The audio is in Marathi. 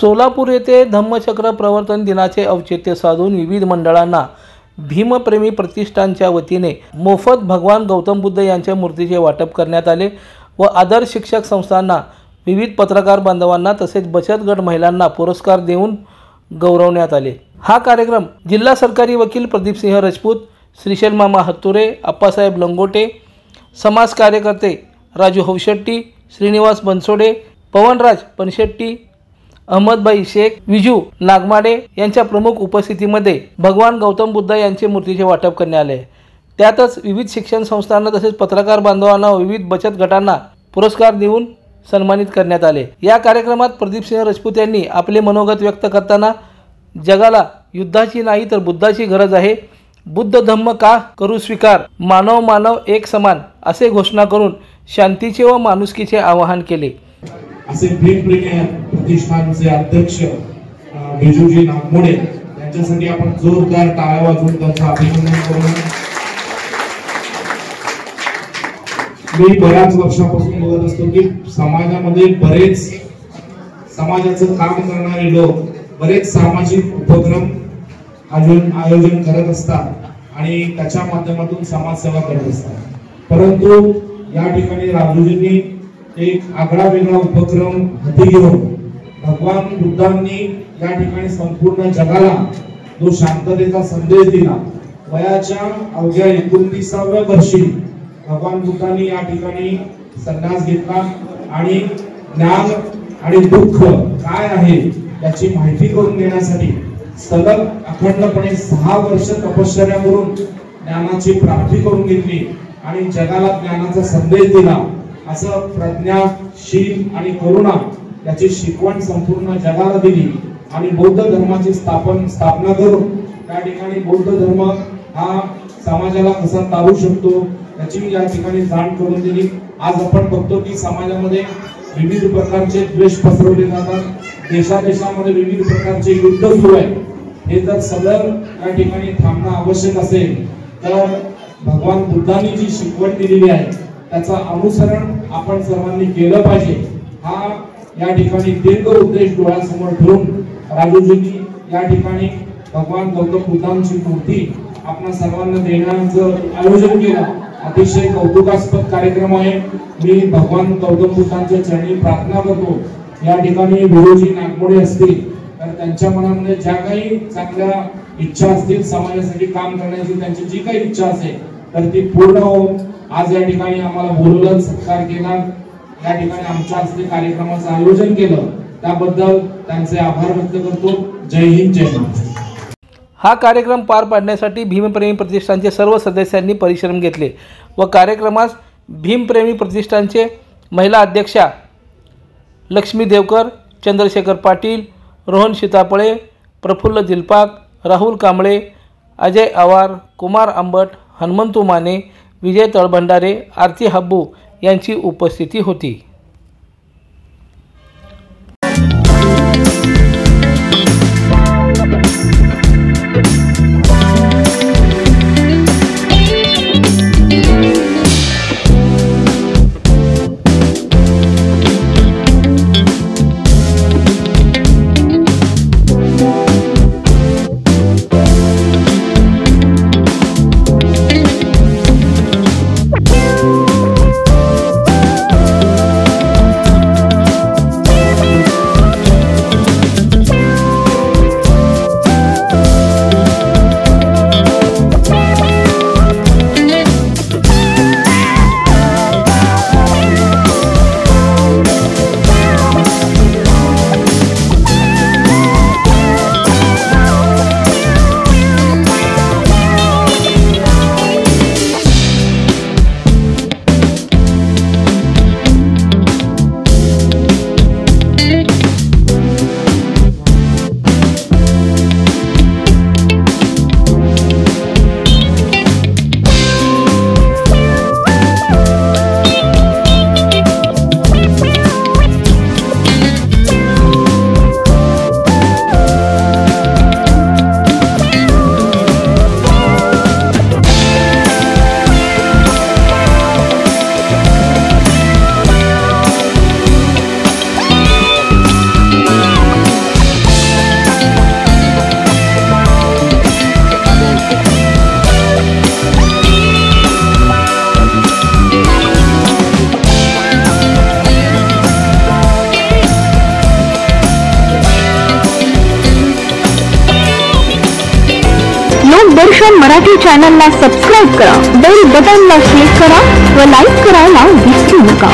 सोलापूर येथे धम्मचक्र प्रवर्तन दिनाचे औचित्य साधून विविध मंडळांना भीमप्रेमी प्रतिष्ठानच्या वतीने मोफत भगवान गौतम बुद्ध यांच्या मूर्तीचे वाटप करण्यात आले व आदर्श शिक्षक संस्थांना, विविध पत्रकार बांधवांना तसेच बचत गट महिलांना पुरस्कार देऊन गौरवण्यात आले। हा कार्यक्रम जिल्हा सरकारी वकील प्रदीपसिंह राजपूत, श्रीशैल मामा हत्तुरे, अप्पासाहेब लंगोटे, समाज कार्यकर्ते राजू हौशेट्टी, श्रीनिवास बनसोडे, पवनराज पनशेट्टी, अहमदभाई शेख, विजू नागमाडे यांच्या प्रमुख उपस्थितीमध्ये भगवान गौतम बुद्ध यांचे मूर्तीचे वाटप करण्यात आले। त्यातच विविध शिक्षण संस्थांना तसेच पत्रकार बांधवांना व विविध बचत गटांना पुरस्कार देऊन सन्मानित करण्यात आले। या कार्यक्रमात प्रदीपसिंह राजपूत यांनी आपले मनोगत व्यक्त करताना जगाला युद्धाची नाही तर बुद्धाची गरज आहे, बुद्ध धम्म का करू स्वीकार, मानव मानव एक समान असे घोषणा करून शांतीचे व माणुसकीचे आवाहन केले। असे भीमप्रेमी प्रतिष्ठानचे अध्यक्ष बिजूजी नागमोडे यांच्यासाठी आपण जोरदार टाळ्या वाजवून त्यांचं अभिनंदन करू। मी बऱ्याच वर्षापासून बघत असतो की समाजामध्ये बरेच समाजाचं काम करणारे लोक बरेच सामाजिक उपक्रम आयोजन करत असतात आणि त्याच्या माध्यमातून समाजसेवा करत असतात, परंतु या ठिकाणी राजूजींनी एक आगळा वेगळा उपक्रम हाती घेऊन भगवान बुद्धांनी या ठिकाणी संपूर्ण जगाला जो शांततेचा संदेश दिला, वयाच्या अवघ्या 29व्या वर्षी भगवान बुद्धांनी या ठिकाणी संन्यास घेतला आणि ज्ञान आणि दुःख काय आहे याची माहिती करून देण्यासाठी सलग अखंडपणे 6 वर्ष तपश्चर्या करून ज्ञानाची प्राप्ती करून घेतली आणि जगाला ज्ञानाचा संदेश दिला। असं प्रज्ञाशील आणि करुणा याची शिकवण संपूर्ण जगाला दिली आणि बौद्ध धर्माची स्थापना करून त्या ठिकाणी बौद्ध धर्म हा समाजाला कसा तारू शकतो याची या ठिकाणी जाण करून दिली। आज आपण बघतो की समाजामध्ये विविध प्रकारचे द्वेष पसरवले जातात, देशादेशामध्ये विविध प्रकारचे युद्ध सुरू आहे। हे जर सदर या ठिकाणी थांबणं आवश्यक असेल तर भगवान बुद्धांनी जी शिकवण दिलेली आहे त्याचा अनुसरण आपण सर्वांनी केलं पाहिजे। हा या ठिकाणी दीर्घ उद्देश डोळ्यासमोर ठेवून राजूजींनी या ठिकाणी भगवान गौतम बुद्धांची मूर्ती आपण सर्वांना देण्याचं आयोजन केलं। अतिशय कौतुकास्पद कार्यक्रम आहे। मी भगवान गौतम बुद्धांच्या चरणी प्रार्थना करतो या ठिकाणी गुरुजी नागमोडे असतील तर त्यांच्या मनामध्ये ज्या काही चांगल्या इच्छा असतील, समाजासाठी काम करण्याची त्यांची जी काही इच्छा असेल तर ती पूर्ण होऊन आज या ठिकाणी आम्हाला बोलवलं, सत्कार केला, या ठिकाणी आमच्या हस्ते कार्यक्रमाचं आयोजन केलं त्याबद्दल त्यांचे आभार व्यक्त करतो। जय हिंद, जय महाराष्ट्र। हा कार्यक्रम पार पाडण्यासाठी भीमप्रेमी प्रतिष्ठानचे सर्व सदस्यांनी परिश्रम घेतले व कार्यक्रमास भीमप्रेमी प्रतिष्ठानचे महिला अध्यक्षा लक्ष्मी देवकर, चंद्रशेखर पाटील, रोहन सीतापळे, प्रफुल्ल दिलपाक, राहुल कांबळे, अजय आवार, कुमार आंबट, हनुमंतू माने, विजय तळभंडारे, आरती हब्बू यांची उपस्थिती होती। मराठी चॅनलला सबस्क्राईब करा, बेल बटनला क्लिक करा व लाईक करायला विसरू नका।